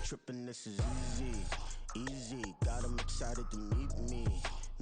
trippin', this is easy, easy. Got 'em excited to meet me,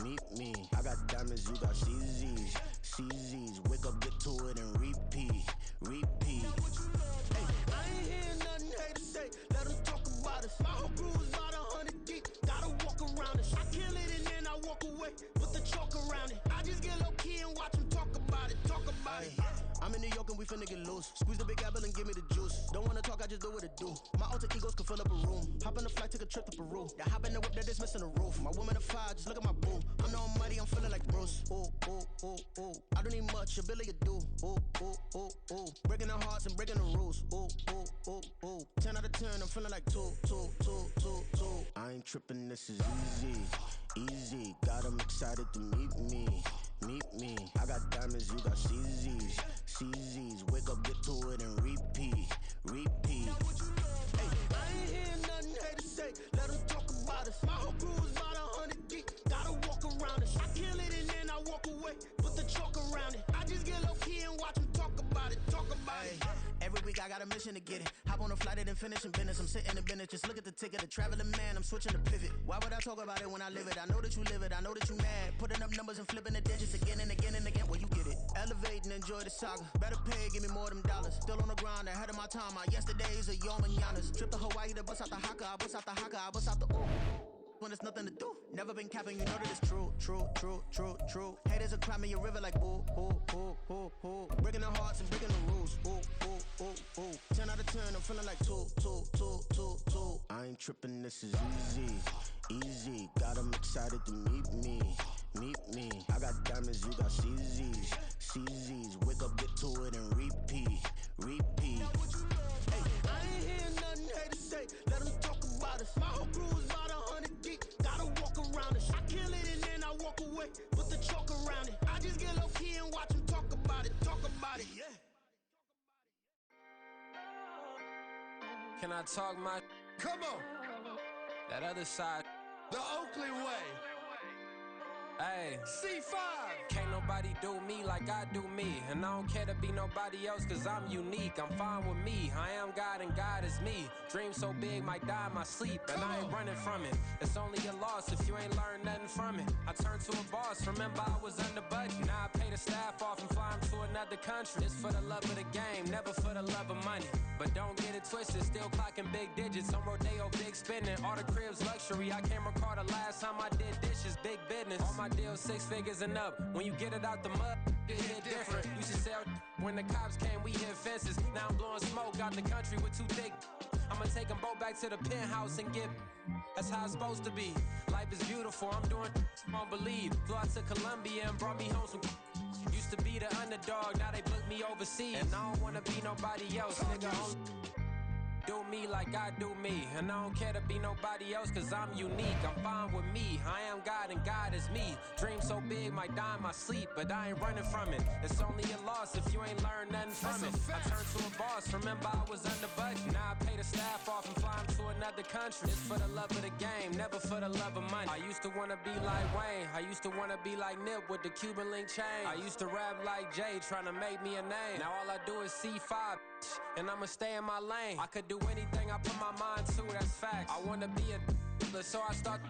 meet me. I got diamonds, you got CZs, CZs. Wake up, get to it and repeat, repeat. Hey, I ain't hearing nothing haters say, let 'em talk about us. My whole crew is about 100 deep, gotta walk around us. I kill it and then I walk away, put the chalk around it. I just get low key and watch 'em talk about it, talk about it. I'm in New York and we finna get loose. Squeeze the big apple and give me the juice. Don't wanna talk, I just do what it do. My alter egos can fill up a room. Hop on the flight, take a trip to Peru. That hop in the whip that is missing the roof. My woman a fire, just look at my boo. I'm no money, I'm feeling like Bruce. Ooh, ooh, ooh, ooh. I don't need much, your Billy you do. Ooh, ooh, ooh, ooh. Breaking the hearts and breaking the rules. Ooh, ooh, ooh, ooh. 10 out of 10, I'm feeling like 2, 2, 2, 2, 2. I ain't tripping, this is easy, easy. Got 'em excited to meet me, meet me. I got diamonds, you got CZs, CZs. Wake up, get to it and repeat, repeat. Hey, I ain't hearing nothing haters say, let 'em talk about us. My whole crew is about 100 deep, gotta walk around us. I kill it and then I walk away, put the chalk around it. I just get low key and watch 'em talk about it, talk about it. Every week I got a mission to get it. Hop on a flight and then finish in business. I'm sitting in business, just look at the ticket. A traveling man, I'm switching to pivot. Why would I talk about it when I live it? I know that you live it, I know that you mad. Putting up numbers and flipping the digits again and again and again. Well, you get it. Elevate and enjoy the saga. Better pay, give me more them dollars. Still on the grind, ahead of my time. My yesterdays are your mananas. Trip to Hawaii to bust out the haka. I bust out the haka, I bust out the ooh. When there's nothing to do. Never been capping, you know that it's true, true, true, true, true. Haters are climbing your river like boo, boo, boo, boo, boo. Breaking the hearts and breaking the rules. Ooh, ooh, ooh, ooh. 10 out of 10, I'm feeling like 2, 2, 2, 2, 2. I ain't tripping, this is easy, easy. Got 'em excited to meet me, meet me. I got diamonds, you got CZs, CZs. Wake up, get to it and repeat, repeat. Hey, I ain't hearing nothing haters say, let 'em talk about us. My whole crew is about 100 deep, gotta walk around us. I kill it and then I walk away, put the chalk around it. I just get low key and watch 'em talk about it, talk about it, yeah. Can I talk my? Come on, That other side. the Oakley way. Hey, C5. can't nobody do me like I do me. And I don't care to be nobody else, cause I'm unique. I'm fine with me. I am God and God is me. Dream so big, might die in my sleep. And I ain't running from it. It's only a loss if you ain't learned nothing from it. I turned to a boss, remember I was under budget. Now I pay the staff off and fly them to another country. It's for the love of the game, never for the love of money. But don't get it twisted, still clocking big digits. On Rodeo, big spending. All the cribs luxury. I can't recall the last time I did dishes, big business. All my deals 6 figures and up. When you get it out the mud, it hit different. Used to sell when the cops came, we hit fences. Now I'm blowing smoke out the country with 2 thick. I'ma take them both back to the penthouse and get. That's how it's supposed to be. Life is beautiful, I'm doing won't believe. Flew out to Colombia and brought me home some. Used to be the underdog, now they book me overseas. And I don't wanna be nobody else, nigga. Do me like I do me. And I don't care to be nobody else, cause I'm unique. I'm fine with me. I am God and God is me. Dream so big, might die in my sleep, but I ain't running from it. It's only a loss if you ain't learned nothing from it. I turned to a boss, remember I was under budget. Now I pay the staff off and fly them to another country. It's for the love of the game, never for the love of money. I used to wanna be like Wayne. I used to wanna be like Nip with the Cuban link chain. I used to rap like Jay, trying to make me a name. Now all I do is C5. And I'ma stay in my lane. I could do anything I put my mind to, that's facts. I wanna be a so I start.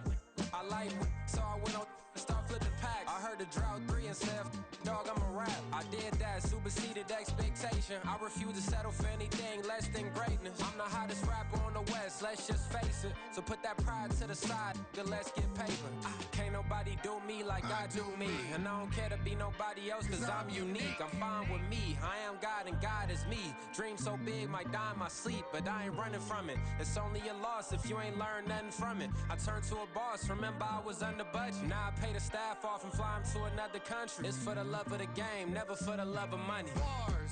I like so I went on and start flipping packs. I heard the drought 3 and said, dog, I'm a rap. I did that, superseded expectation. I refuse to settle for anything less than greatness. I'm the hottest rapper on the West, let's just face it. So put that pride to the side, then let's get paper. Can't nobody do me like I do me. And I don't care to be nobody else, cause I'm unique. I'm fine with me, I am God and God is me. Dream so big, might die in my sleep, but I ain't running from it. It's only a loss if you ain't learned nothing from it. I turned to a boss, remember I was under budget. Now I pay the staff off and fly them to another country. It's for the love of the game, never for the love of money. Bars.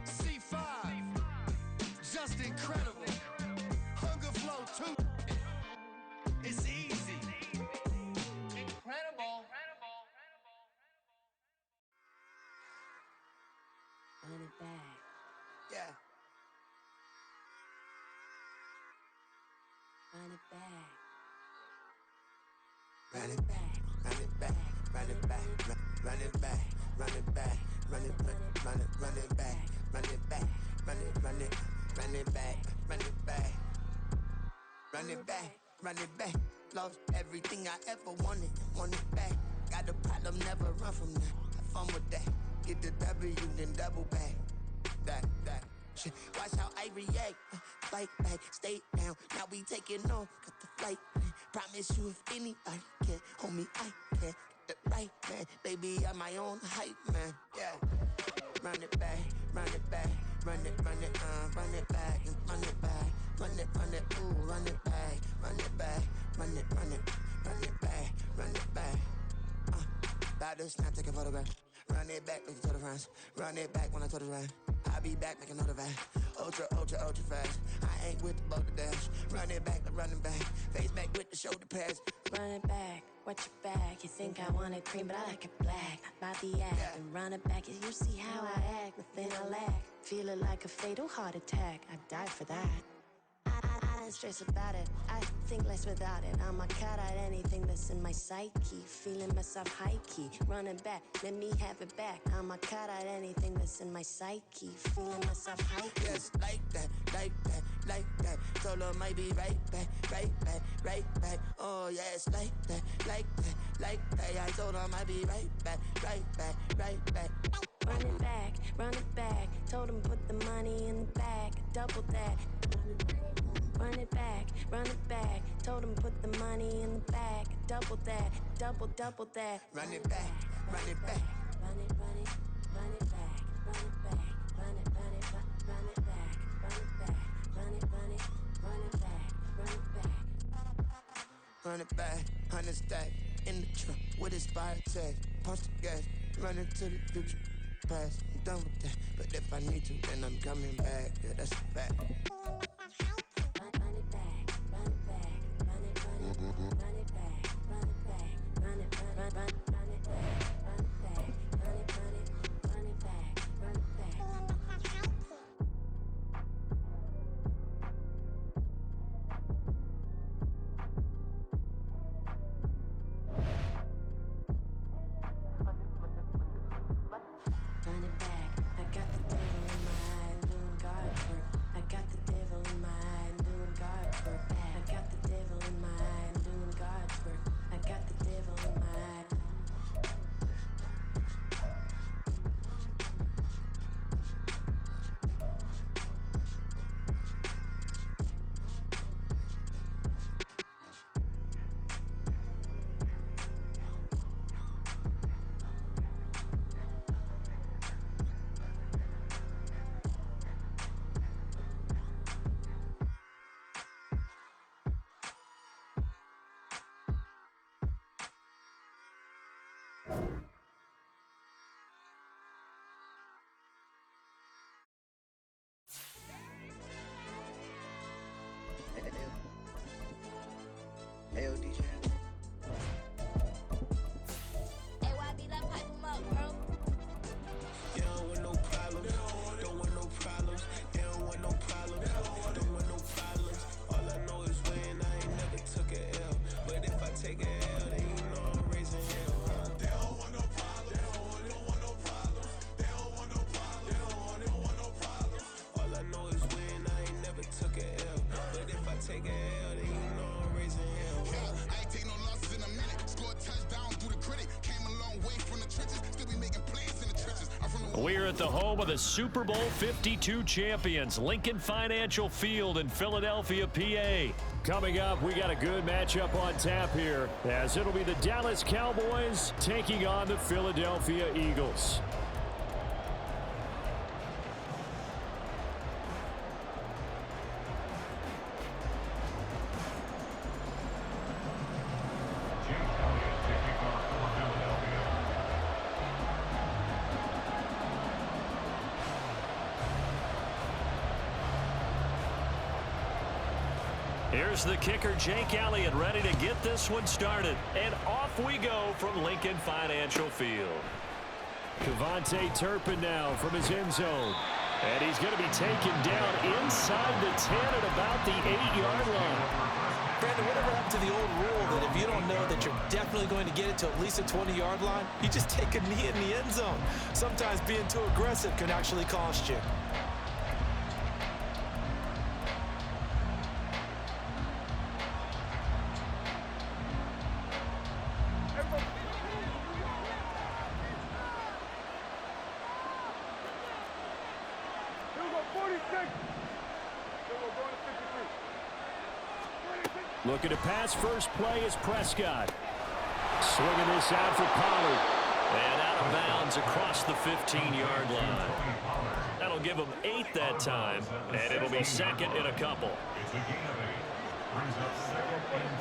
C5. Just incredible. Hunger Flow 2. It's easy. Incredible. Run it back. Yeah. Run it back. Run it back, run it back, run it back, run it back, run it back, run it back, run it back, run it back, run it back, run it back. run it back, run it back. Lost everything I ever wanted, want it back. Got a problem, never run from that. Have fun with that. Get the W, then double back. That. Shit. Watch how I react. Fight back, stay down. Now we taking off, got the flight. Promise you if anybody can, homie, I can. Get it right, man. Baby, I'm my own hype, man. Yeah. Run it back, run it back. Run it back, and run it back. Run it, ooh, run it back. Run it back, run it back, run it back. About to snap, take a photograph. Run it back, make it to the friends. Run it back when I told it right. I'll be back, make another van. Ultra fast. I ain't with the boat to dash. Run it back, running back. Face back with the shoulder pads. Run it back, watch your back. You think I want it cream, but I like it black. Not the act. Yeah. And run it back, you see how I act. Nothing I lack. Feel it like a fatal heart attack. I'd die for that. I don't stress about it. I think less without it. I'ma cut out anything that's in my psyche. Feeling myself high key. Running back, let me have it back. I'ma cut out anything that's in my psyche. Feeling myself high key. Yes, like that. Told her might be right back. Oh, yes, like that. I told her might be right back. Run it back. Told him put the money in the bag. Double that. Run it back. Told him put the money in the bag. Double that. Double that. Run it back. Run it back. Run it back. Run it back. Run it back. Run it back. Run it back, 100 stack in the trunk with his fire tag. Punch the gas, run into the future. Past, I'm done with that. But if I need to, then I'm coming back. Yeah, that's a fact. Run it back. Run it back. Run it back. Run it back. Run it back. Run it back. Run it back. Run it back. Run it back. I got the devil in my eye doing guard work. I got the devil in my eye doing guard work. I got the devil in my eye doing guard work. I got the devil in my eye. Hey, DJ. AYB, that pipe him up, bro. They don't want no problems. Don't want no problems. They don't want no problems. Don't want no problems. All I know is when I ain't never took a L. But if I take a L, then you know I'm raising hell. They don't want no problems. They don't want no problems. They don't want no problems. They don't want no problems. All I know is when I ain't never took a L. But if I take a L, then you know I'm raising hell. I ain't take no losses in a minute. Scored touchdown through the critic. Came a long way from the trenches. Still be making plays in the trenches. We're at the home of the Super Bowl 52 champions, Lincoln Financial Field in Philadelphia, PA. Coming up, we got a good matchup on tap here, as it'll be the Dallas Cowboys taking on the Philadelphia Eagles. Here's the kicker, Jake Elliott, ready to get this one started. And off we go from Lincoln Financial Field. KaVontae Turpin now from his end zone. And he's going to be taken down inside the 10 at about the 8-yard line. Brandon, whatever happened to the old rule that if you don't know that you're definitely going to get it to at least a 20-yard line, you just take a knee in the end zone. Sometimes being too aggressive can actually cost you. Looking to pass first play is Prescott. Swinging this out for Pollard. And out of bounds across the 15-yard line. That'll give him 8 that time, and it'll be second in a couple. It's a gain of 8. Brings up second and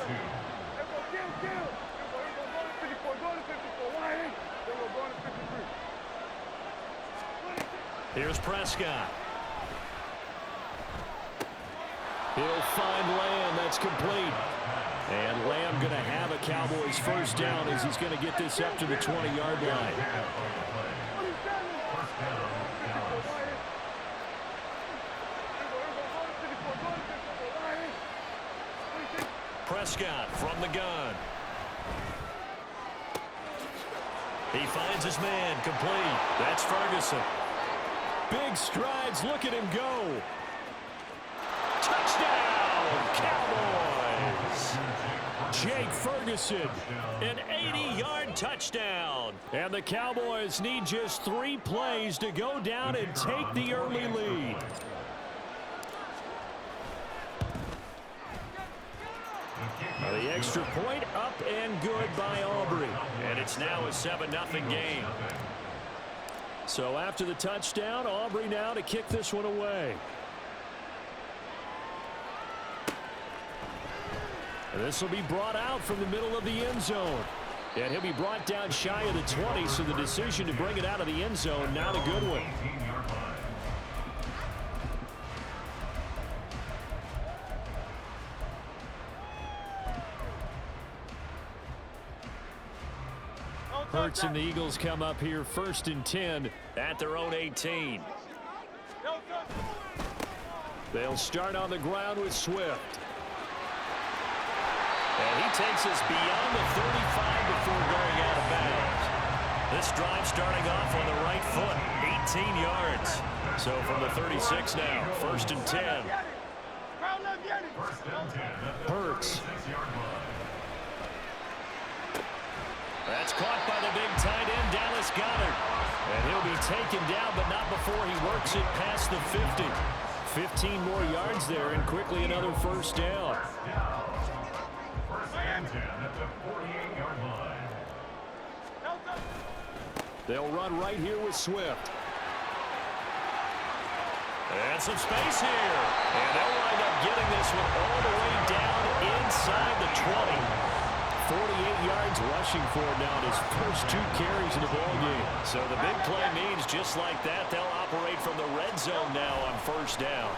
2. Here's Prescott. He'll find Lamb. That's complete. And Lamb going to have a Cowboys first down as he's going to get this up to the 20-yard line. Prescott from the gun. He finds his man, complete. That's Ferguson. Big strides, look at him go. Touchdown, Cowboys! Jake Ferguson, an 80-yard touchdown. And the Cowboys need just 3 plays to go down and take the early lead. The extra point up and good by Aubrey. And it's now a 7-0 game. So after the touchdown, Aubrey now to kick this one away. And this will be brought out from the middle of the end zone. And he'll be brought down shy of the 20, so the decision to bring it out of the end zone, not a good one. Hurts and the Eagles come up here 1st and 10 at their own 18. They'll start on the ground with Swift. And he takes us beyond the 35 before going out of bounds. This drive starting off on the right foot, 18 yards. So from the 36 now, 1st and 10. Hurts. That's caught by the big tight end, Dallas Goedert. And he'll be taken down, but not before he works it past the 50. 15 more yards there, and quickly another first down. They'll run right here with Swift. And some space here. And they'll wind up getting this one all the way down inside the 20. 48 yards rushing for it now in his first 2 carries in the ballgame. So the big play means just like that, they'll operate from the red zone now on first down.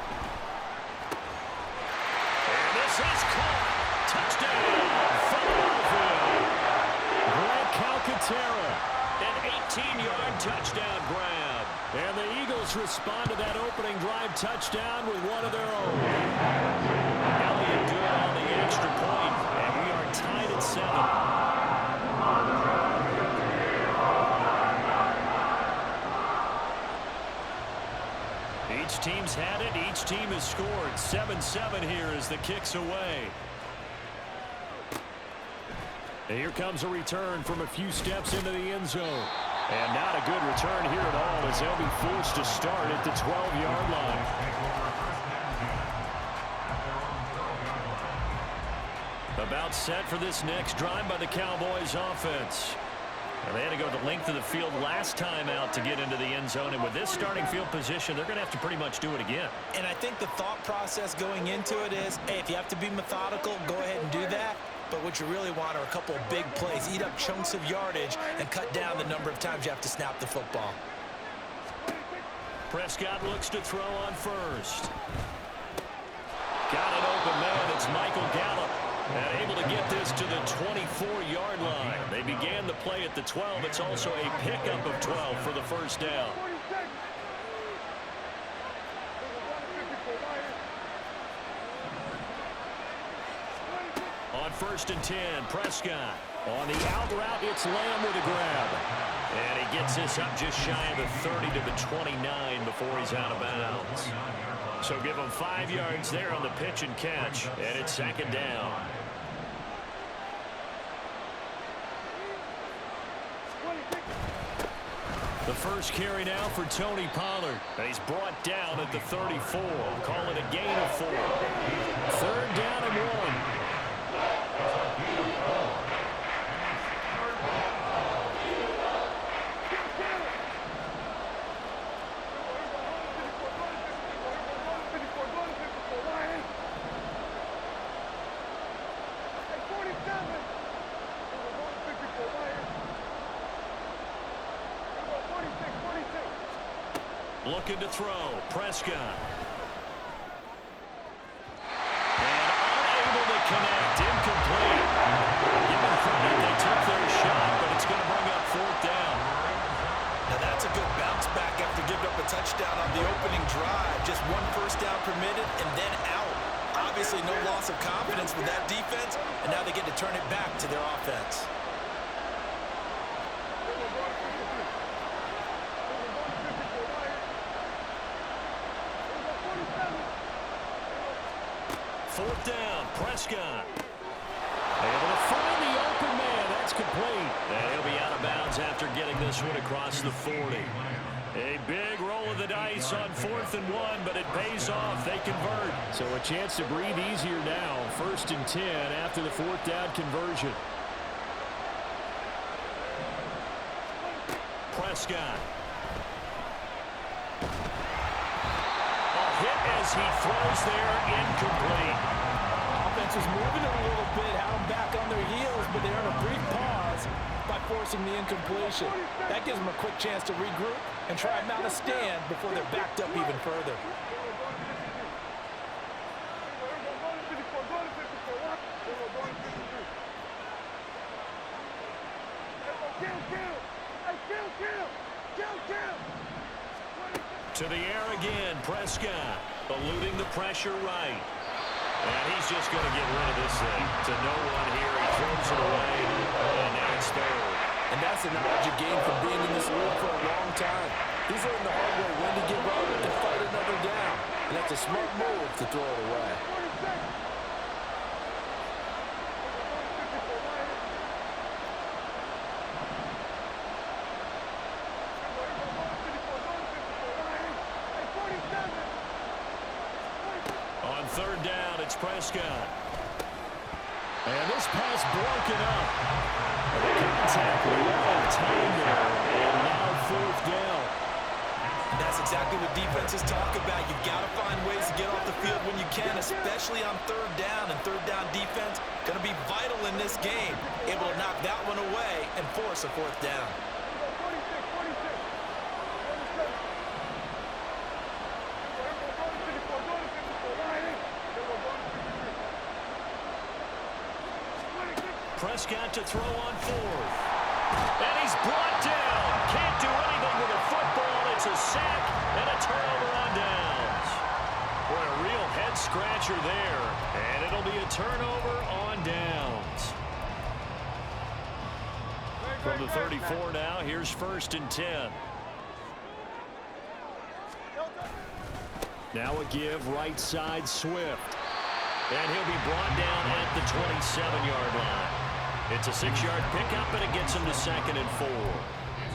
And this is caught. Touchdown, Philadelphia. Grant Calcaterra, an 18-yard touchdown grab. And the Eagles respond to that opening drive touchdown with one of their own. Elliott good on the extra point, and we are tied at 7. Each team's had it. Each team has scored. 7-7 here as the kick's away. And here comes a return from a few steps into the end zone. And not a good return here at all as they'll be forced to start at the 12-yard line. About set for this next drive by the Cowboys offense. And they had to go the length of the field last time out to get into the end zone. And with this starting field position, they're going to have to pretty much do it again. And I think the thought process going into it is, hey, if you have to be methodical, go ahead and do that. But what you really want are a couple of big plays, eat up chunks of yardage, and cut down the number of times you have to snap the football. Prescott looks to throw on first. Got an open man. It's Michael Gallup. And able to get this to the 24-yard line. They began the play at the 12. It's also a pickup of 12 for the first down. On 1st and 10, Prescott. On the out route, it's Lamb with a grab. And he gets this up just shy of the 30 to the 29 before he's out of bounds. So give him 5 yards there on the pitch and catch. And it's 2nd down. The first carry now for Tony Pollard. And he's brought down at the 34. Call it a gain of 4. 3rd down and 1. looking to throw. Prescott. And unable to connect. Incomplete. Give them credit. They took their shot, but it's going to bring up 4th down. Now that's a good bounce back after giving up a touchdown on the opening drive. Just 1 first down permitted and then out. Obviously no loss of confidence with that defense, and now they get to turn it back to their offense. Fourth down, Prescott. Able to find the open man. That's complete. And he'll be out of bounds after getting this one across the 40. A big roll of the dice on 4th and 1, but it pays off. They convert. So a chance to breathe easier now. 1st and 10 after the 4th down conversion. Prescott. A hit as he throws there, incomplete. Offense was moving it a little bit, had them back on their heels, but they earned a brief pause by forcing the incompletion. That gives them a quick chance to regroup and try and mount a stand before they're backed up even further. To the air again, Prescott, eluding the pressure right. And he's just going to get rid of this thing. To no one here, he throws it away, and now it's 3rd. And that's the knowledge you gain from being in this league for a long time. He's learned the hard way when to give up and to fight another down. And that's a smart move to throw it away. On 3rd down, it's Prescott. And this pass broken up. The contact well timed there, and now 4th down. That's exactly what defenses talk about. You've got to find ways to get off the field when you can, especially on 3rd down. And 3rd down defense going to be vital in this game. Able to knock that one away and force a 4th down. Prescott to throw on 4th. And he's brought down. Can't do anything with a football. It's a sack and a turnover on downs. Boy, a real head-scratcher there. And it'll be a turnover on downs. From the 34 now, here's 1st and 10. Now a give, right side, Swift. And he'll be brought down at the 27-yard line. It's a 6-yard pickup, and it gets him to 2nd and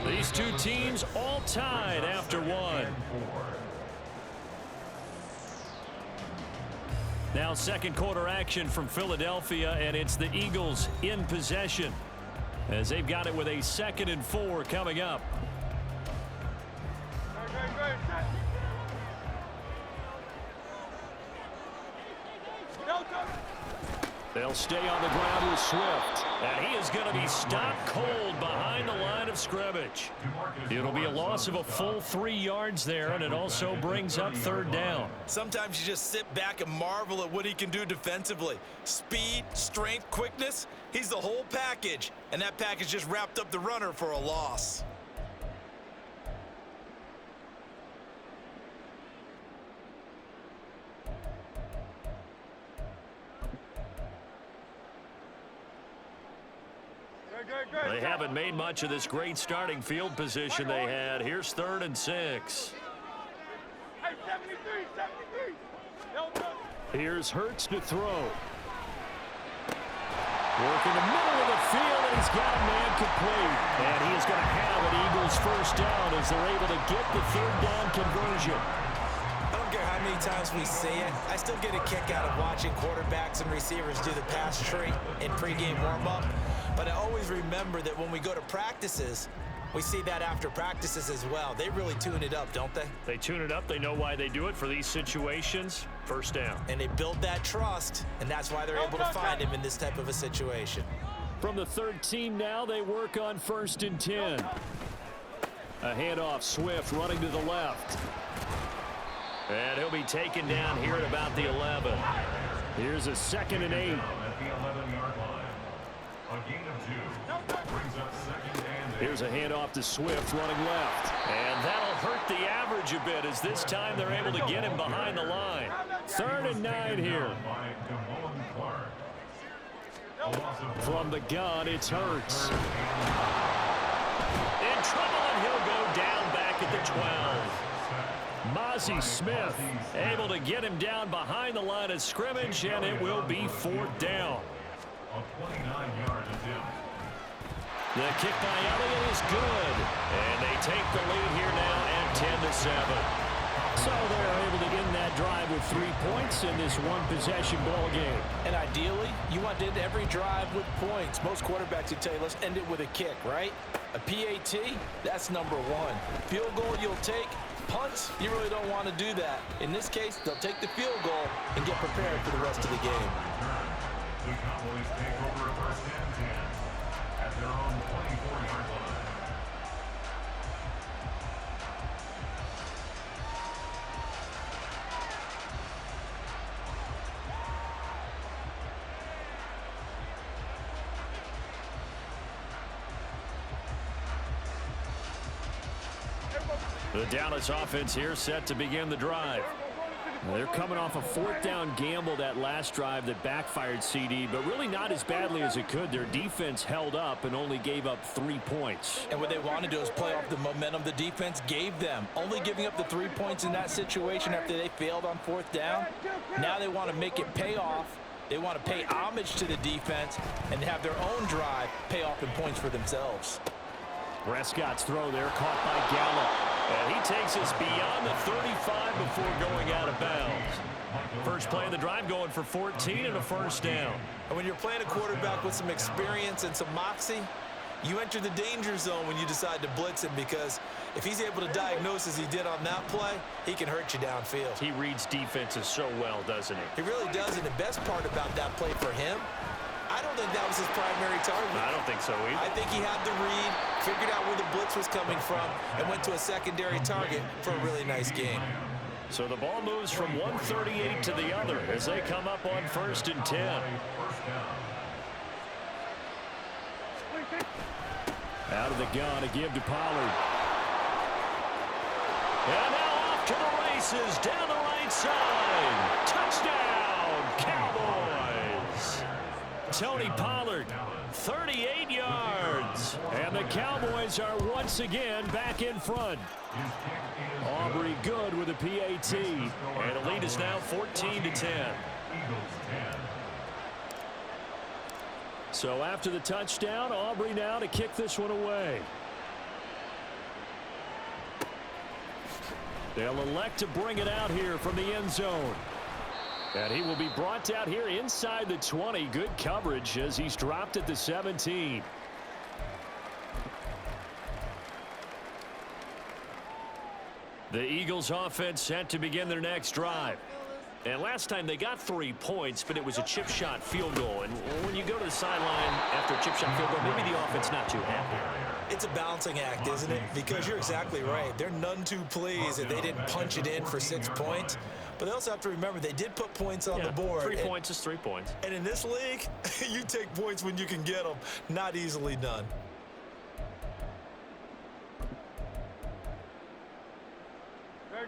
4. These two teams all tied after 1. Now 2nd quarter action from Philadelphia, and it's the Eagles in possession as they've got it with a 2nd and 4 coming up. They'll stay on the ground with Swift. And he is going to be stopped cold behind the line of scrimmage. It'll be a loss of a full 3 yards there, and it also brings up 3rd down. Sometimes you just sit back and marvel at what he can do defensively. Speed, strength, quickness, he's the whole package. And that package just wrapped up the runner for a loss. They haven't made much of this great starting field position they had. Here's 3rd and 6. Here's Hurts to throw. Work in the middle of the field, and he's got a man complete. And he is going to have an Eagles 1st down as they're able to get the 3rd down conversion. I don't care how many times we see it. I still get a kick out of watching quarterbacks and receivers do the pass tree in pregame warm-up. But I always remember that when we go to practices, we see that after practices as well. They really tune it up, don't they? They tune it up. They know why they do it for these situations. 1st down. And they build that trust, and that's why they're able to find him in this type of a situation. From the 13 now, they work on 1st and 10. A handoff, Swift running to the left. And he'll be taken down here at about the 11. Here's a 2nd and 8. At the 11-yard line. A gain of 2. Brings up 2nd and 8. Here's a handoff to Swift running left. And that'll hurt the average a bit as this time they're able to get him behind the line. 3rd and 9 here. From the gun, it's Hurts. In trouble, and he'll go down back at the 12. Mazi Smith able to get him down behind the line of scrimmage, and it will be 4th down. A 29-yard attempt. The kick by Elliott is good, and they take the lead here now at 10-7. So they're able to end that drive with 3 points in this one-possession ball game. And ideally, you want to end every drive with points. Most quarterbacks would tell you, let's end it with a kick, right? A PAT, that's number 1. Field goal you'll take. Punts, you really don't want to do that. In this case, they'll take the field goal and get prepared for the rest of the game. The Cowboys take over 1st and 10 at their own 24-yard line. The Dallas offense here set to begin the drive. They're coming off a 4th down gamble that last drive that backfired CD, but really not as badly as it could. Their defense held up and only gave up 3 points. And what they want to do is play off the momentum the defense gave them. Only giving up the 3 points in that situation after they failed on 4th down. Now they want to make it pay off. They want to pay homage to the defense and have their own drive pay off in points for themselves. Prescott's throw there caught by Gallup. And he takes us beyond the 35 before going out of bounds. First play of the drive going for 14 and a 1st down. And when you're playing a quarterback with some experience and some moxie, you enter the danger zone when you decide to blitz him, because if he's able to diagnose as he did on that play, he can hurt you downfield. He reads defenses so well, doesn't he? He really does, and the best part about that play for him, I don't think that was his primary target. I don't think so either. I think he had the read, figured out where the blitz was coming from, and went to a secondary target for a really nice game. So the ball moves from 138 to the other as they come up on 1st and 10. Out of the gun, a give to Pollard. And now off to the races down the right side. Touchdown, Cowboys. Tony Pollard, 38 yards. And the Cowboys are once again back in front. Aubrey good with a PAT. And the lead is now 14-10. So after the touchdown, Aubrey now to kick this one away. They'll elect to bring it out here from the end zone. And he will be brought out here inside the 20. Good coverage as he's dropped at the 17. The Eagles offense set to begin their next drive. And last time they got 3 points, but it was a chip shot field goal. And when you go to the sideline after a chip shot field goal, maybe the offense not too happy. It's a balancing act, isn't it? Because you're exactly right. They're none too pleased that they didn't punch it in for 6 points. But they also have to remember they did put points on the board. 3 points is 3 points. And in this league, you take points when you can get them. Not easily done.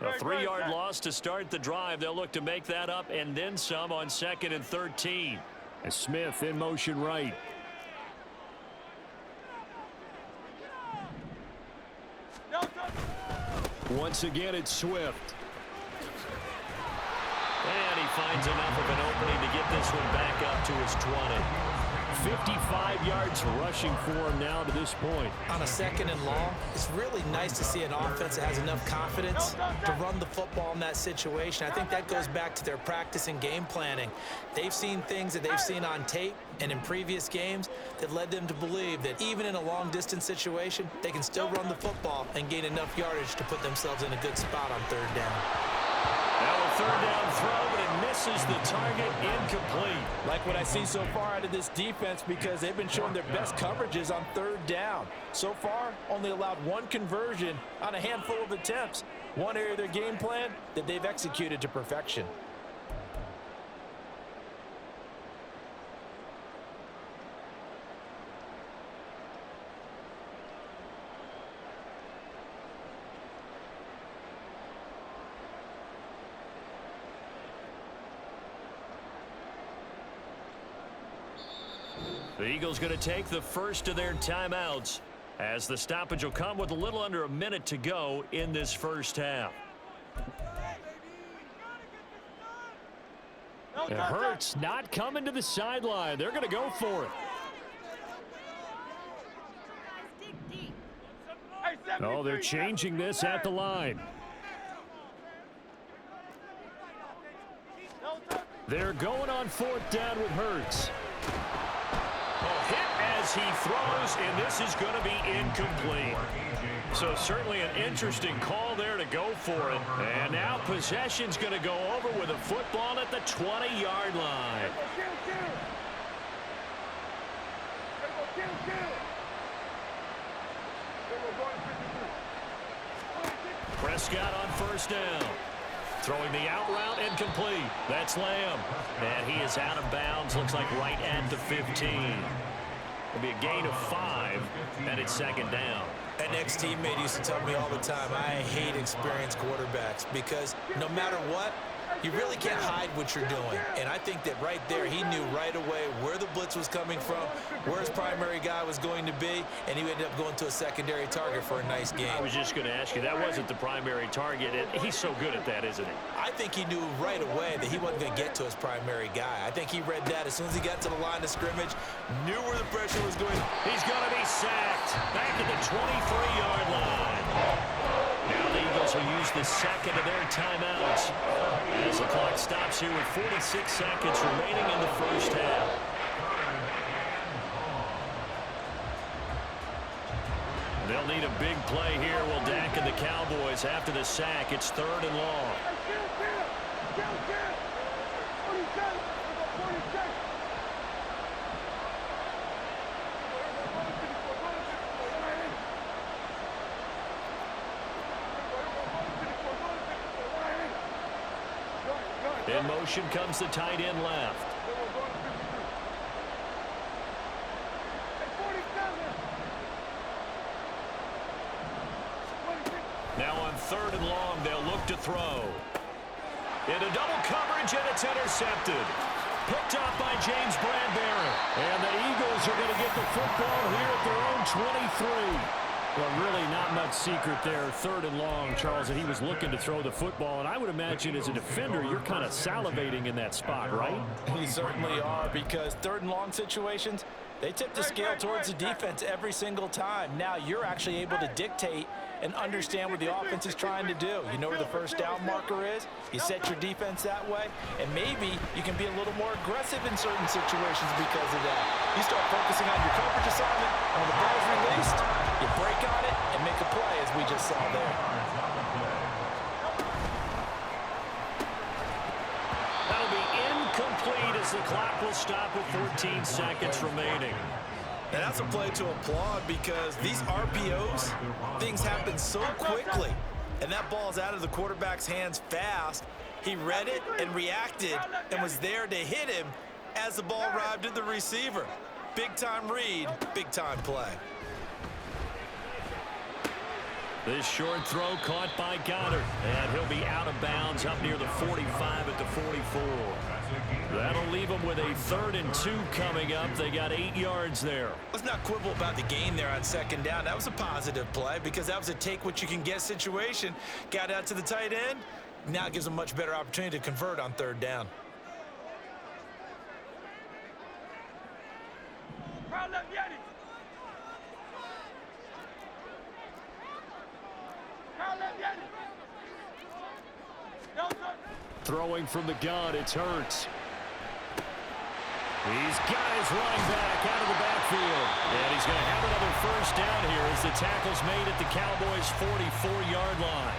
A 3-yard loss to start the drive. They'll look to make that up and then some on 2nd and 13. And Smith in motion right. Once again, it's Swift. And he finds enough of an opening to get this one back up to his 20. 55 yards rushing for him now to this point. On a 2nd and long, it's really nice to see an offense that has enough confidence to run the football in that situation. I think that goes back to their practice and game planning. They've seen things that they've seen on tape and in previous games that led them to believe that even in a long-distance situation, they can still run the football and gain enough yardage to put themselves in a good spot on 3rd down. Now a third down throw, but it misses the target, incomplete. Like what I see so far out of this defense, because they've been showing their best coverages on third down. So far, only allowed one conversion on a handful of attempts. One area of their game plan that they've executed to perfection. The Eagles going to take the first of their timeouts as the stoppage will come with a little under a minute to go in this first half. And Hurts not coming to the sideline. They're going to go for it. Oh, they're changing this at the line. They're going on fourth down with Hurts. Hit as he throws, and this is going to be incomplete. So certainly an interesting call there to go for it. And now possession's going to go over with a football at the 20-yard line. Prescott on first down. Throwing the out route, incomplete. That's Lamb. And he is out of bounds, looks like right at the 15. It'll be a gain of 5, and it's second down. An ex-teammate used to tell me all the time, I hate experienced quarterbacks because no matter what, you really can't hide what you're doing. And I think that right there, he knew right away where the blitz was coming from, where his primary guy was going to be, and he ended up going to a secondary target for a nice game. I was just going to ask you, that wasn't the primary target. He's so good at that, isn't he? I think he knew right away that he wasn't going to get to his primary guy. I think he read that as soon as he got to the line of scrimmage, knew where the pressure was going. He's going to be sacked back at the 23-yard line. Now the Eagles will use the second of their timeouts as the clock stops here with 46 seconds remaining in the first half. They'll need a big play here. Will Dak and the Cowboys after the sack. It's third and long. In motion comes the tight end left. Now on third and long, they'll look to throw. Into double coverage, and it's intercepted. Picked up by James Bradbury. And the Eagles are going to get the football here at their own 23. Well, really not much secret there. Third and long, Charles, that he was looking to throw the football. And I would imagine as a defender, you're kind of salivating in that spot, right? You certainly are, because third and long situations, they tip the scale towards the defense every single time. Now you're actually able to dictate and understand what the offense is trying to do. You know where the first down marker is. You set your defense that way, and maybe you can be a little more aggressive in certain situations because of that. You start focusing on your coverage assignment, and when the ball's released, you break on it and make a play, as we just saw there. That'll be incomplete as the clock will stop with 14 seconds remaining. And that's a play to applaud because these RPOs, things happen so quickly. And that ball's out of the quarterback's hands fast. He read it and reacted and was there to hit him as the ball arrived at the receiver. Big-time read, big-time play. This short throw caught by Goddard, and he'll be out of bounds up near the 45 at the 44. That'll leave them with a 3rd and 2 coming up. They got 8 yards there. Let's not quibble about the gain there on second down. That was a positive play because that was a take-what-you-can-get situation. Got out to the tight end. Now it gives them a much better opportunity to convert on third down. Throwing from the gun, it's Hurts. He's got his running back out of the backfield. And he's going to have another first down here as the tackle's made at the Cowboys' 44-yard line.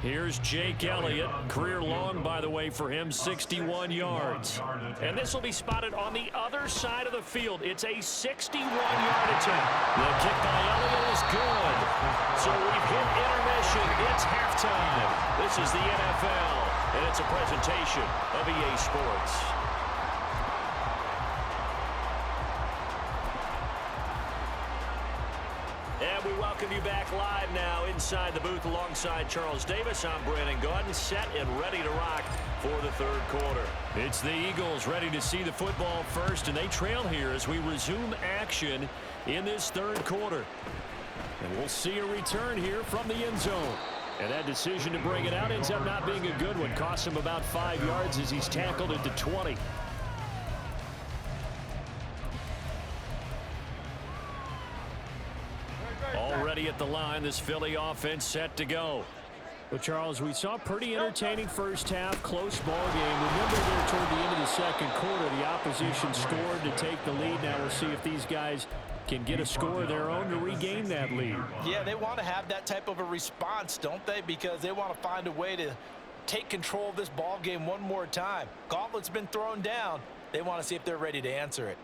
Here's Jake Elliott. Career long, by the way, for him, 61 yards. And this will be spotted on the other side of the field. It's a 61-yard attempt. The kick by Elliott is good. So we've hit intermission. It's halftime. This is the NFL, and it's a presentation of EA Sports. And we welcome you back live now inside the booth alongside Charles Davis. I'm Brandon Gaudin, set and ready to rock for the third quarter. It's the Eagles ready to see the football first, and they trail here as we resume action in this third quarter. And we'll see a return here from the end zone. And that decision to bring it out ends up not being a good one. Costs him about 5 yards as he's tackled at the 20. Already at the line, this Philly offense set to go. Well, Charles, we saw a pretty entertaining first half, close ball game. Remember there toward the end of the second quarter, the opposition scored to take the lead. Now we'll see if these guys can get a score of their own to regain that lead. Yeah, they want to have that type of a response, don't they? Because they want to find a way to take control of this ball game one more time. Gauntlet's been thrown down. They want to see if they're ready to answer it.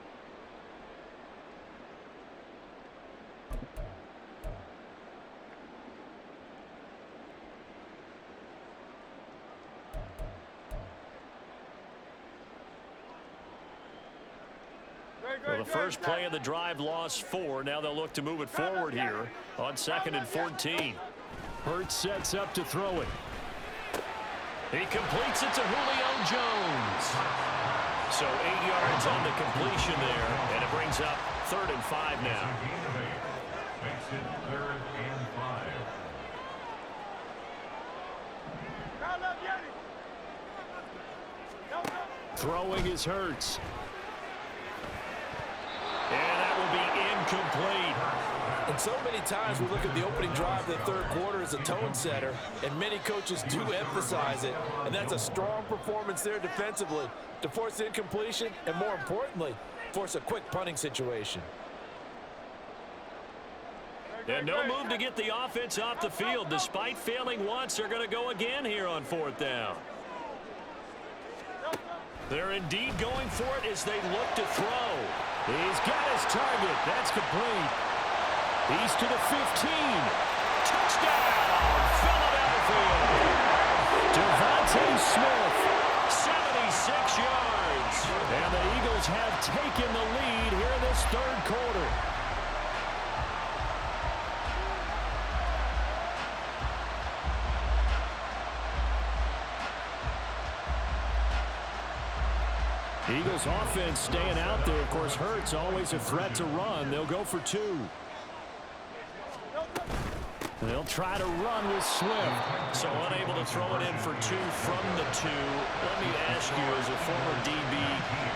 Well, the first play of the drive lost 4. Now they'll look to move it forward here on 2nd and 14. Hurts sets up to throw it. He completes it to Julio Jones. So 8 yards on the completion there, and it brings up 3rd and 5 now. Makes it 3rd and 5. Throwing is Hurts. And that will be incomplete. And so many times we look at the opening drive of the third quarter as a tone setter, and many coaches do emphasize it, and that's a strong performance there defensively to force incompletion and, more importantly, force a quick punting situation. And no move to get the offense off the field. Despite failing once, they're going to go again here on 4th down. They're indeed going for it as they look to throw. He's got his target. That's complete. He's to the 15. Touchdown, Philadelphia. Devontae Smith, 76 yards. And the Eagles have taken the lead here in this third quarter. Eagles offense staying out there. Of course, Hurts always a threat to run. They'll go for 2. They'll try to run with Swift. So unable to throw it in for 2 from the 2. Let me ask you, as a former DB,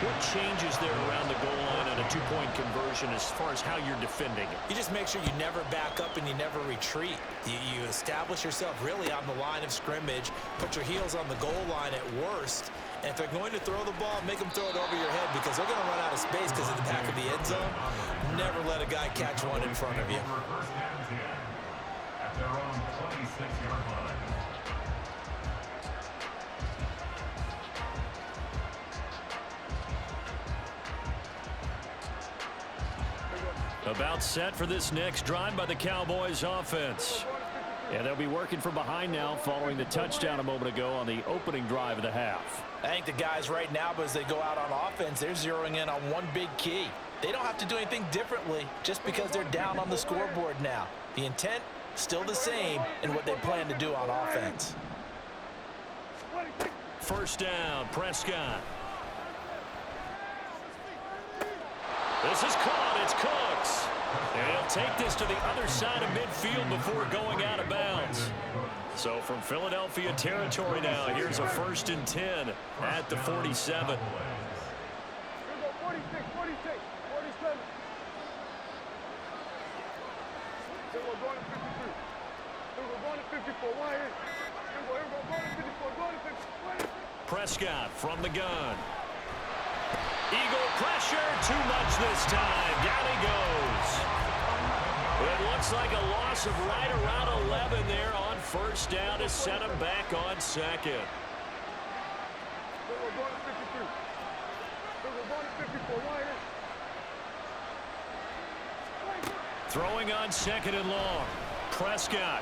what changes there around the goal line on a 2-point conversion as far as how you're defending it? You just make sure you never back up and you never retreat. You establish yourself really on the line of scrimmage, put your heels on the goal line at worst, and if they're going to throw the ball, make them throw it over your head because they're going to run out of space because of the back of the end zone. Never let a guy catch one in front of you. At their own 26-yard line. About set for this next drive by the Cowboys offense. And they'll be working from behind now following the touchdown a moment ago on the opening drive of the half. I think the guys right now, as they go out on offense, they're zeroing in on one big key. They don't have to do anything differently just because they're down on the scoreboard now. The intent, still the same in what they plan to do on offense. First down, Prescott. This is caught. It's Cooks. And he'll take this to the other side of midfield before going out of bounds. So from Philadelphia territory now, here's a 1st and 10 at the 47. Prescott from the gun. Eagle pressure, too much this time. Down he goes. It looks like a loss of right around 11 there on first down to set him back on second. Throwing on second and long. Prescott.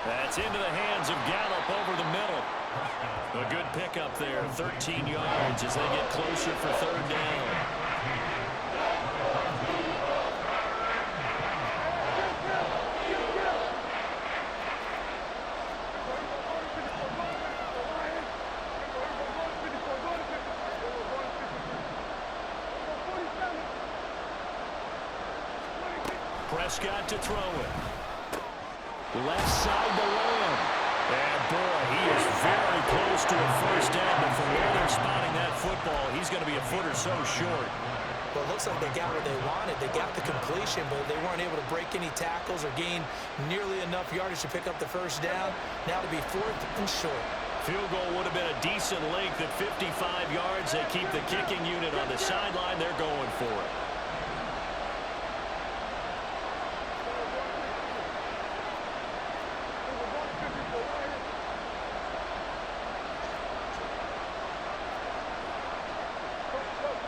That's into the hands of Gallup over the middle. A good pickup there, 13 yards as they get closer for third down. Prescott to throw it. Left side to Lamb. And boy, he is very close to a first down, but from where they're spotting that football, he's going to be a foot or so short. Well, it looks like they got what they wanted. They got the completion, but they weren't able to break any tackles or gain nearly enough yardage to pick up the first down. Now to be fourth and short. Field goal would have been a decent length at 55 yards. They keep the kicking unit on the sideline. They're going for it.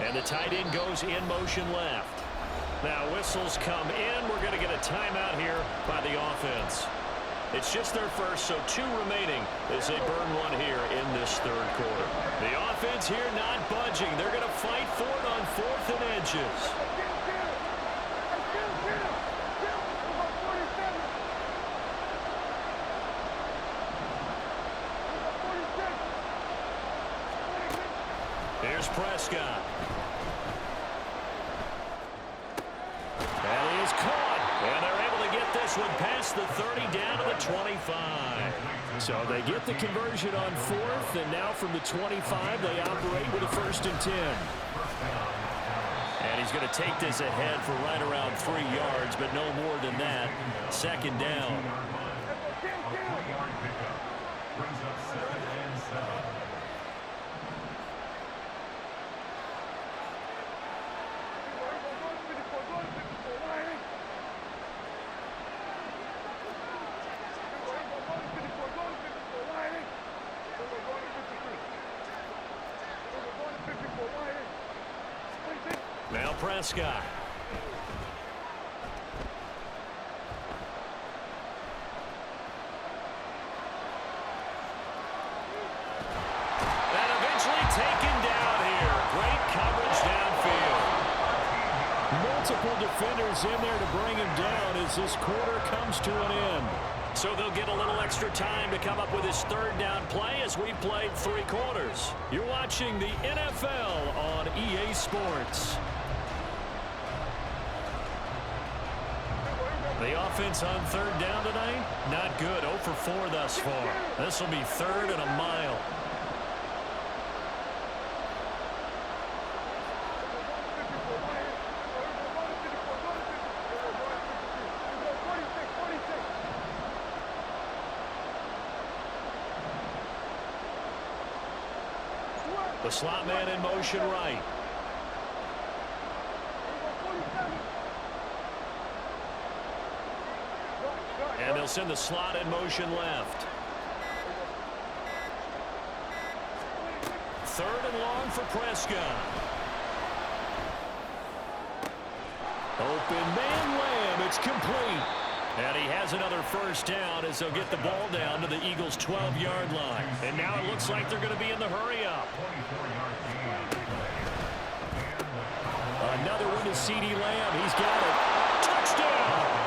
And the tight end goes in motion left. Now whistles come in. We're going to get a timeout here by the offense. It's just their first, so 2 remaining as they burn one here in this third quarter. The offense here not budging. They're going to fight for it on 4th and edges. Here's Prescott. And he is caught. And they're able to get this one past the 30 down to the 25. So they get the conversion on 4th, and now from the 25, they operate with a 1st and 10. And he's going to take this ahead for right around 3 yards, but no more than that. 2nd down. Brings up 2nd and 7. Now Prescott. And eventually taken down here. Great coverage downfield. Multiple defenders in there to bring him down as this quarter comes to an end. So they'll get a little extra time to come up with his 3rd down play as we played 3 quarters. You're watching the NFL on EA Sports. The offense on 3rd down tonight, not good. 0 for 4 thus far. This will be 3rd and a mile. The slot man in motion right. And they'll send the slot in motion left. 3rd and long for Prescott. Open man Lamb. It's complete. And he has another first down as they'll get the ball down to the Eagles' 12-yard line. And now it looks like they're going to be in the hurry-up. Another one to CeeDee Lamb. He's got it. Touchdown!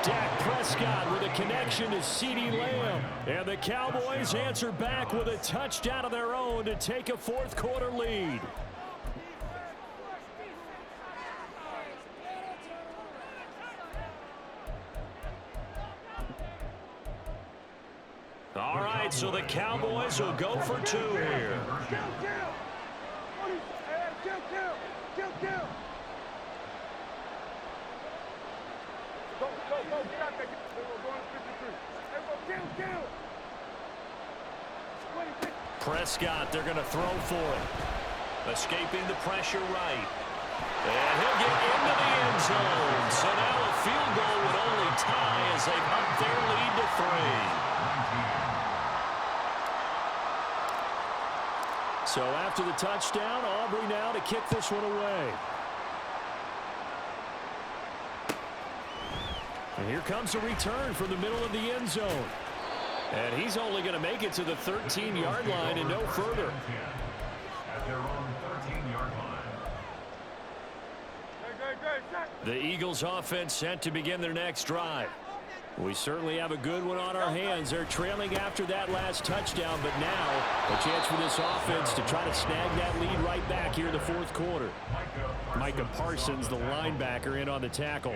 Dak Prescott with a connection to CeeDee Lamb. And the Cowboys answer back with a touchdown of their own to take a 4th quarter lead. All right, so the Cowboys will go for 2 here. Prescott, they're going to throw for it. Escaping the pressure right. And he'll get into the end zone. So now a field goal would only tie as they've upped their lead to 3. So after the touchdown, Aubrey now to kick this one away. And here comes a return from the middle of the end zone. And he's only going to make it to the 13-yard line and no further. At their own 13-yard line. The Eagles offense set to begin their next drive. We certainly have a good one on our hands. They're trailing after that last touchdown, but now a chance for this offense to try to snag that lead right back here in the fourth quarter. Micah Parsons, the linebacker, in on the tackle.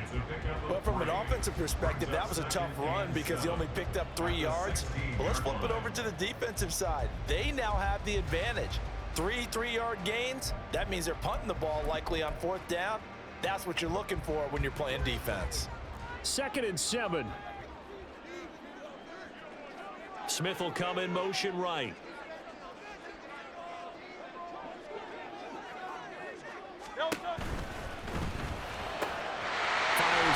Well, from an offensive perspective, that was a tough run because he only picked up 3 yards. But let's flip it over to the defensive side. They now have the advantage. 3 3-yard gains. That means they're punting the ball likely on 4th down. That's what you're looking for when you're playing defense. 2nd and 7. Smith will come in motion right. Fires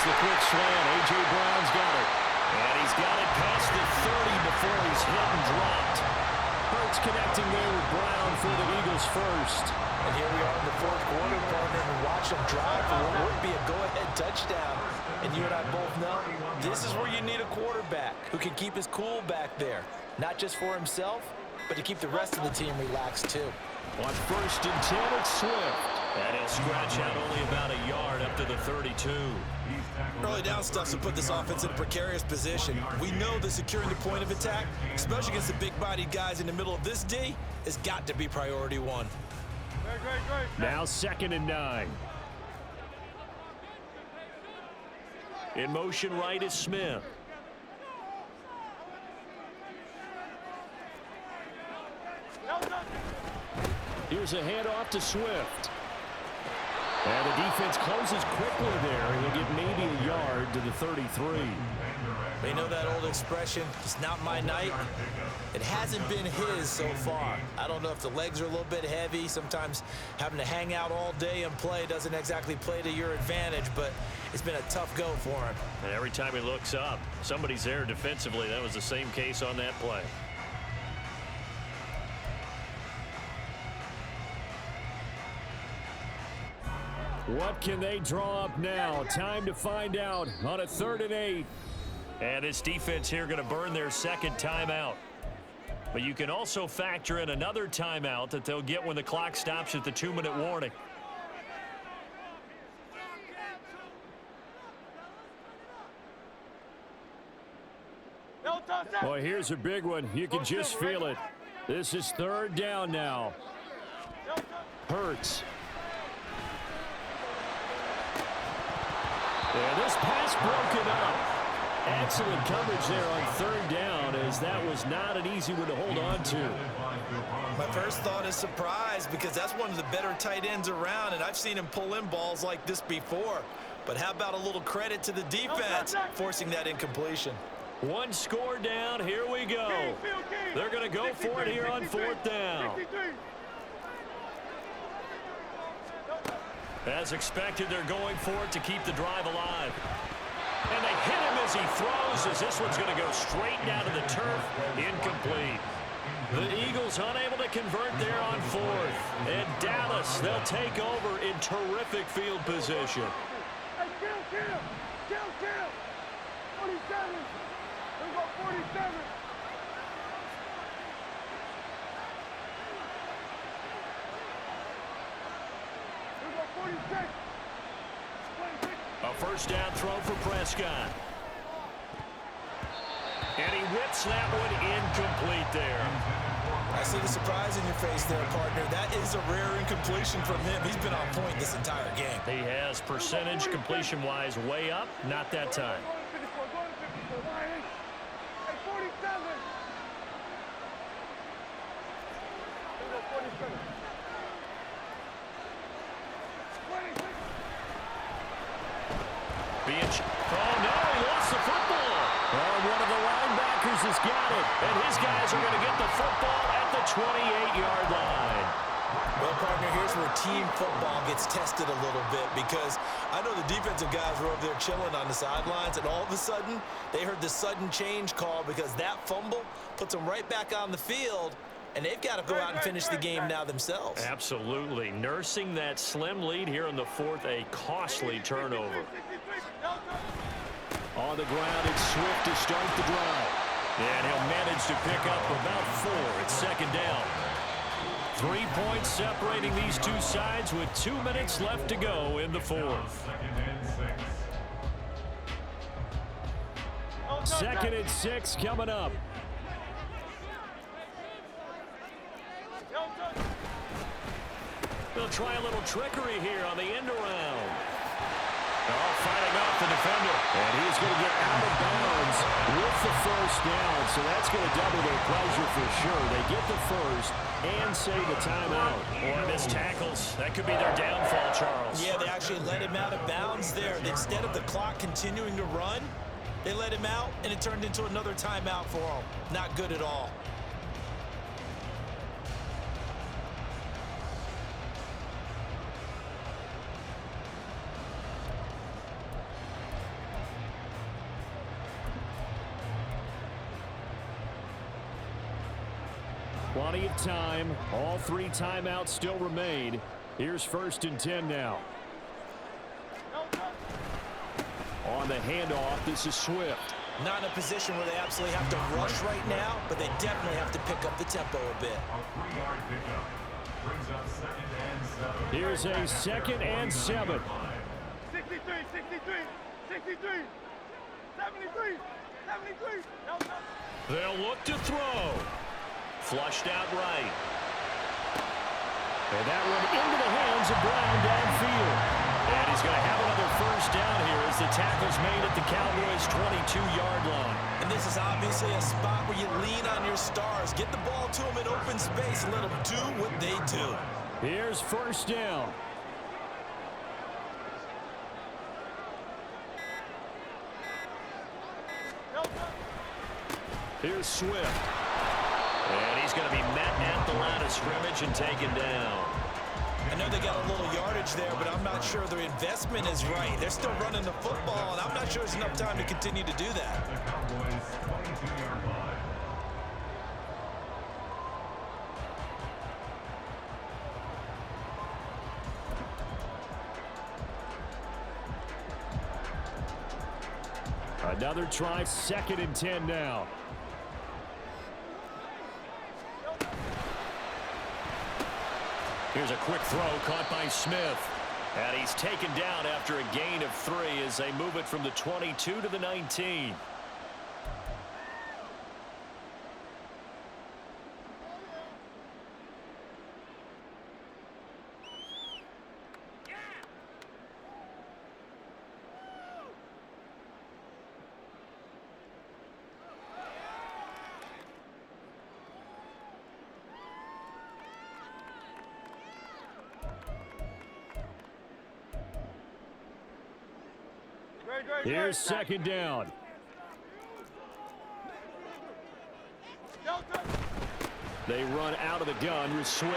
the quick slant. A.J. Brown's got it. And he's got it past the 30 before he's hit and dropped. Hurts connecting there with Brown for the Eagles first. And here we are in the fourth quarter, partner, and watch them drive for what would be a go-ahead touchdown. And you and I both know this is where you need a quarterback who can keep his cool back there. Not just for himself, but to keep the rest of the team relaxed too. On 1st and 10, it's Swift. And he'll scratch out only about a yard up to the 32. Early down stuff to put this offense in a precarious position. We know that securing the point of attack, especially against the big-bodied guys in the middle of this D, has got to be priority 1. Now 2nd and 9. In motion right is Smith. Here's a handoff to Swift. And the defense closes quickly there. He'll get maybe a yard to the 33. They know that old expression, it's not my night. It hasn't been his so far. I don't know if the legs are a little bit heavy. Sometimes having to hang out all day and play doesn't exactly play to your advantage, but it's been a tough go for him. And every time he looks up, somebody's there defensively. That was the same case on that play. What can they draw up now? Time to find out on a 3rd and 8. And this defense here going to burn their 2nd timeout. But you can also factor in another timeout that they'll get when the clock stops at the 2-minute warning. Boy, here's a big one. You can just feel it. This is 3rd down now. Hurts. And this pass broken up. Excellent coverage there on 3rd down, as that was not an easy one to hold on to. My first thought is surprise, because that's one of the better tight ends around, and I've seen him pull in balls like this before. But how about a little credit to the defense forcing that incompletion? 1 score down. Here we go. They're going to go for it here on 4th down. As expected, they're going for it to keep the drive alive. And they hit him as he throws, as this one's going to go straight down to the turf. Incomplete. The Eagles unable to convert there on 4th. And Dallas, they'll take over in terrific field position. Hey, kill! 47! We've got 47! A 1st down throw for Prescott. And he whips that one incomplete there. I see the surprise in your face there, partner. That is a rare incompletion from him. He's been on point this entire game. He has percentage completion-wise way up. Not that time. Oh, no, he lost the football. Oh, one of the linebackers has got it. And his guys are going to get the football at the 28-yard line. Well, partner, here's where team football gets tested a little bit because I know the defensive guys were over there chilling on the sidelines, and all of a sudden, they heard the sudden change call because that fumble puts them right back on the field, and they've got to go out and finish the game now themselves. Absolutely. Nursing that slim lead here in the fourth, a costly turnover. On the ground, it's Swift to start the drive. And he'll manage to pick up about 4 at second down. 3 points separating these two sides with 2 minutes left to go in the fourth. 2nd and 6 coming up. They'll try a little trickery here on the end around. Oh, fighting off the defender. And he's going to get out of bounds with the first down. So that's going to double their pleasure for sure. They get the first and save a timeout. Boy, missed tackles. That could be their downfall, Charles. Yeah, they actually let him out of bounds there. Instead of the clock continuing to run, they let him out, and it turned into another timeout for him. Not good at all. Plenty of time. All 3 timeouts still remain. Here's 1st and 10 now. On the handoff, this is Swift. Not in a position where they absolutely have to rush right now, but they definitely have to pick up the tempo a bit. Here's a 2nd and 7. 63, 63, 63, 73, 73. They'll look to throw. Flushed out right. And that one into the hands of Brown downfield. And he's going to have another first down here as the tackle's made at the Cowboys' 22-yard line. And this is obviously a spot where you lean on your stars. Get the ball to them in open space and let them do what they do. Here's first down. Here's Swift. And he's going to be met at the line of scrimmage and taken down. I know they got a little yardage there, but I'm not sure their investment is right. They're still running the football, and I'm not sure there's enough time to continue to do that. The Cowboys' 22-yard line. Another try, 2nd and 10 now. Here's a quick throw caught by Smith. And he's taken down after a gain of 3 as they move it from the 22 to the 19. Here's 2nd down. They run out of the gun with Swift.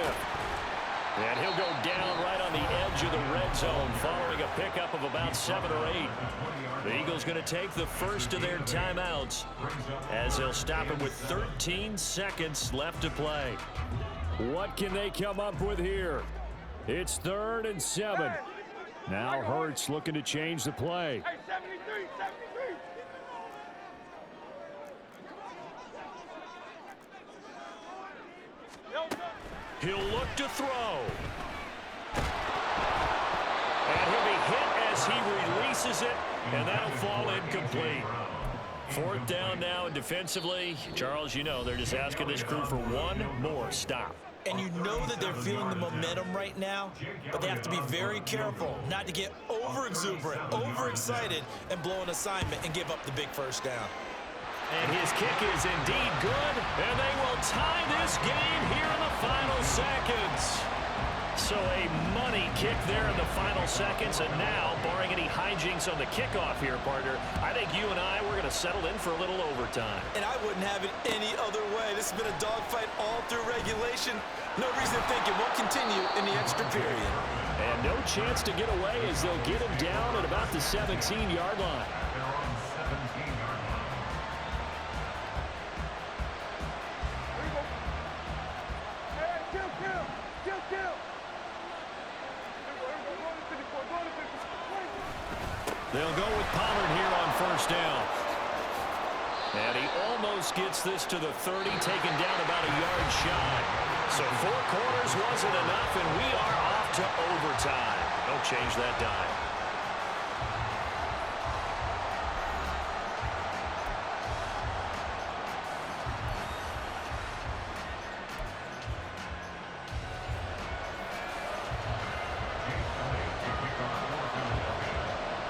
And he'll go down right on the edge of the red zone following a pickup of about 7 or 8. The Eagles going to take the first of their timeouts as they'll stop him with 13 seconds left to play. What can they come up with here? It's 3rd and 7. Now Hurts looking to change the play. Hey, 73, 73. He'll look to throw. And he'll be hit as he releases it, and that'll fall incomplete. 4th down now, and defensively, Charles, you know, they're just asking this crew for one more stop. And you know that they're feeling the momentum right now, but they have to be very careful not to get over-exuberant, over-excited, and blow an assignment and give up the big first down. And his kick is indeed good, and they will tie this game here in the final seconds. So a money kick there in the final seconds, and now, barring any hijinks on the kickoff here, partner, I think you and I, we're going going to settle in for a little overtime. And I wouldn't have it any other way. This has been a dogfight all through regulation. No reason to think it won't continue in the extra period. And no chance to get away as they'll get him down at about the 17-yard line. They'll go with Pollard here on first down. And he almost gets this to the 30, taken down about a yard shy. So 4 quarters wasn't enough, and we are off to overtime. Don't change that dime.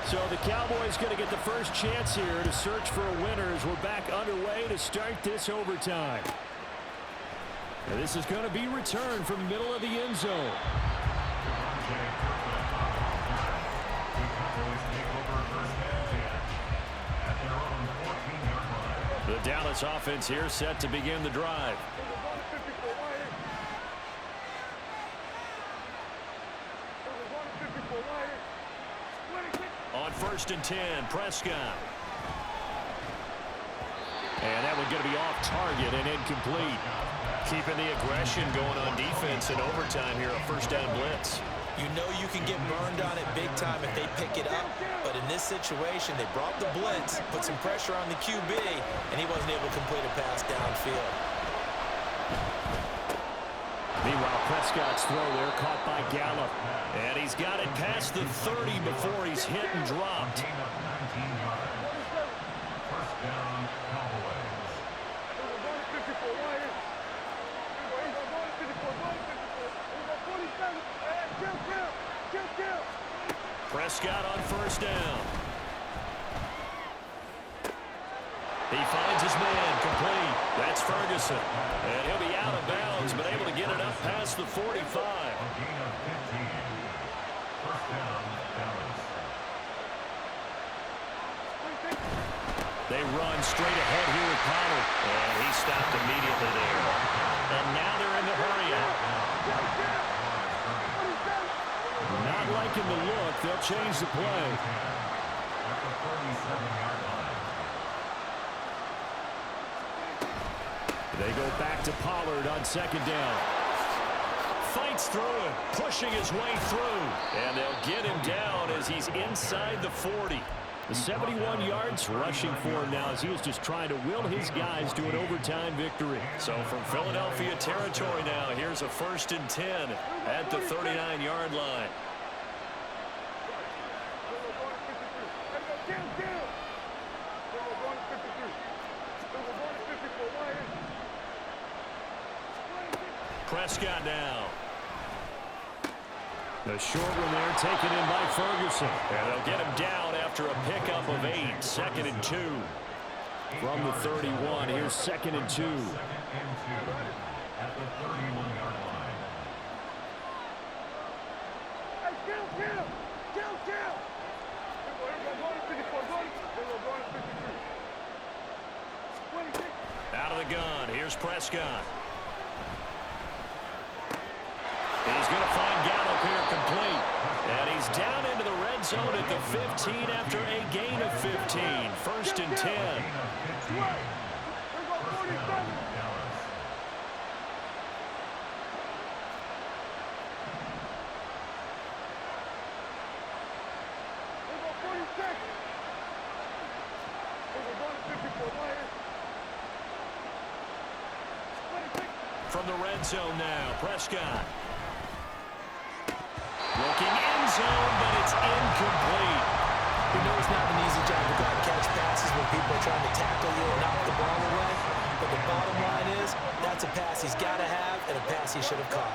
So the Cowboys going to get the first chance here to search for a winner as we're back underway to start this overtime. And this is going to be returned from the middle of the end zone. The Dallas offense here set to begin the drive. On 1st and 10, Prescott. And that one's going to be off target and incomplete. Keeping the aggression going on defense in overtime here, a first down blitz. You know you can get burned on it big time if they pick it up. But in this situation, they brought the blitz, put some pressure on the QB, and he wasn't able to complete a pass downfield. Meanwhile, Prescott's throw there caught by Gallup. And he's got it past the 30 before he's hit and dropped. First down, Cowboys. Prescott on first down. He finds his man complete. That's Ferguson. And he'll be out of bounds, but able to get it up past the 45. A gain of 15. First down, Dallas. They run straight ahead here with Pollard. And he stopped immediately there. And now they're in the hurry up. Not liking the look. They'll change the play. At the 37-yard line. They go back to Pollard on second down. Fights through it, pushing his way through. And they'll get him down as he's inside the 40. The 71 yards rushing for him now as he was just trying to will his guys to an overtime victory. So from Philadelphia territory now, here's a 1st and 10 at the 39-yard line. Prescott now. The short one there taken in by Ferguson. And they'll get him down after a pickup of 8. 2nd and 2. From the 31, here's 2nd and 2. 2nd and 2 at the 31-yard line. Out of the gun, here's Prescott. He's going to find Gallup here complete. And he's down into the red zone at the 15 after a gain of 15. 1st and 10. From the red zone now, Prescott. Looking end zone, but it's incomplete. You know it's not an easy job to go and catch passes when people are trying to tackle you and knock the ball away. But the bottom line is, that's a pass he's got to have and a pass he should have caught.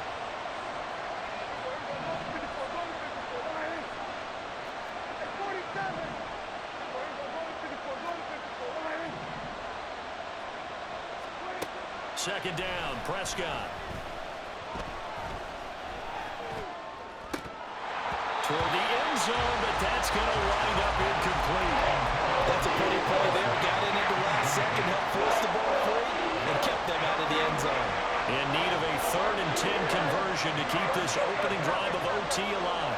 Second down, Prescott. Toward the end zone, but that's going to wind up incomplete. That's a pretty play there, guys. keep this opening drive of OT alive.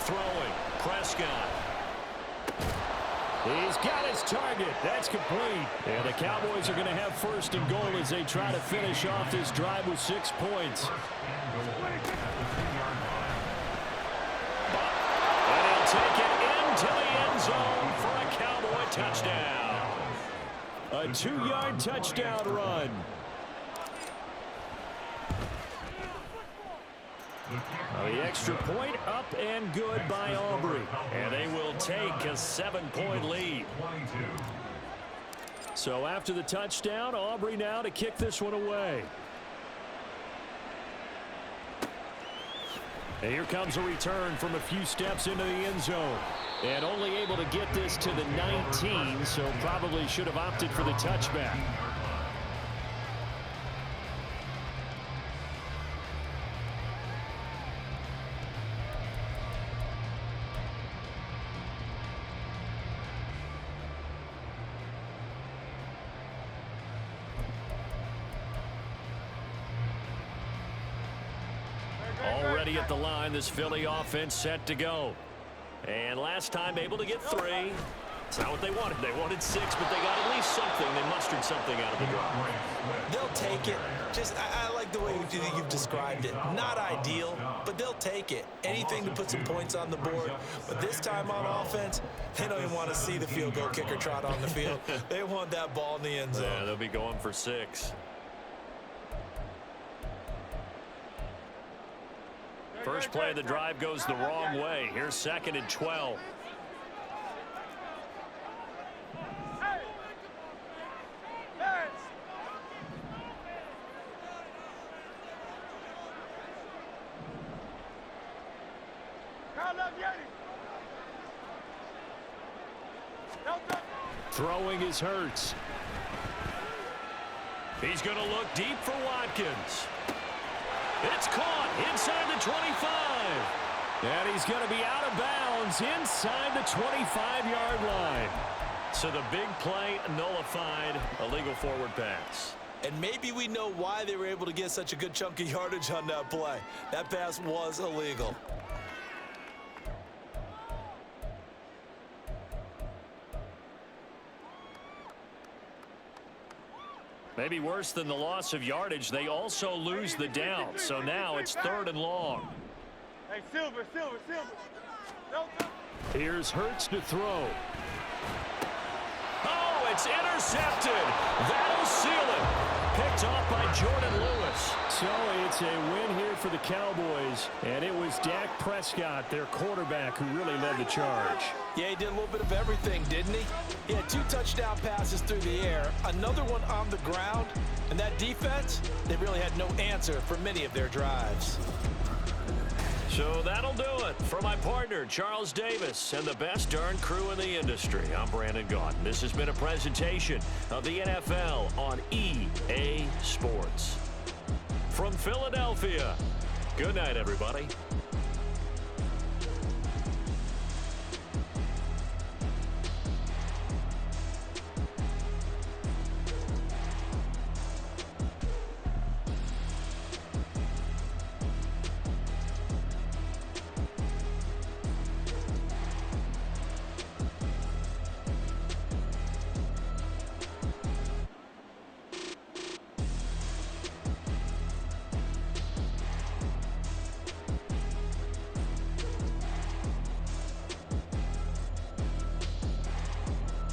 Throwing, Prescott. He's got his target. That's complete. And the Cowboys are going to have first and goal as they try to finish off this drive with 6 points. And he'll take it into the end zone for a Cowboy touchdown. A 2-yard touchdown run. The extra point up and good by Aubrey. And they will take a 7-point lead. So after the touchdown, Aubrey now to kick this one away. And here comes a return from a few steps into the end zone. And only able to get this to the 19, so probably should have opted for the touchback. Already at the line, this Philly offense set to go. And last time able to get 3. It's not what they wanted. They wanted 6, but they got at least something. They mustered something out of the drive. They'll take it. I like the way you've described it. Not ideal, but they'll take it. Anything to put some points on the board. But this time on offense, they don't even want to see the field goal kicker trot on the field. They want that ball in the end zone. Yeah, they'll be going for 6. First play of the drive goes the wrong way. Here's 2nd and 12. Throwing is Hurts. He's going to look deep for Watkins. It's caught inside the 25. And he's going to be out of bounds inside the 25-yard line. So the big play nullified, a legal forward pass. And maybe we know why they were able to get such a good chunk of yardage on that play. That pass was illegal. Maybe worse than the loss of yardage, they also lose the down. So now it's 3rd and long. Hey, Silver. Here's Hurts to throw. Oh, it's intercepted. That'll seal it. Picked off by Jordan Lewis. So it's a win here for the Cowboys. And it was Dak Prescott, their quarterback, who really led the charge. Yeah, he did a little bit of everything, didn't he? He had 2 touchdown passes through the air, another one on the ground, and that defense, they really had no answer for many of their drives. So that'll do it. For my partner, Charles Davis, and the best darn crew in the industry, I'm Brandon Gaudin. This has been a presentation of the NFL on EA Sports. From Philadelphia, good night, everybody.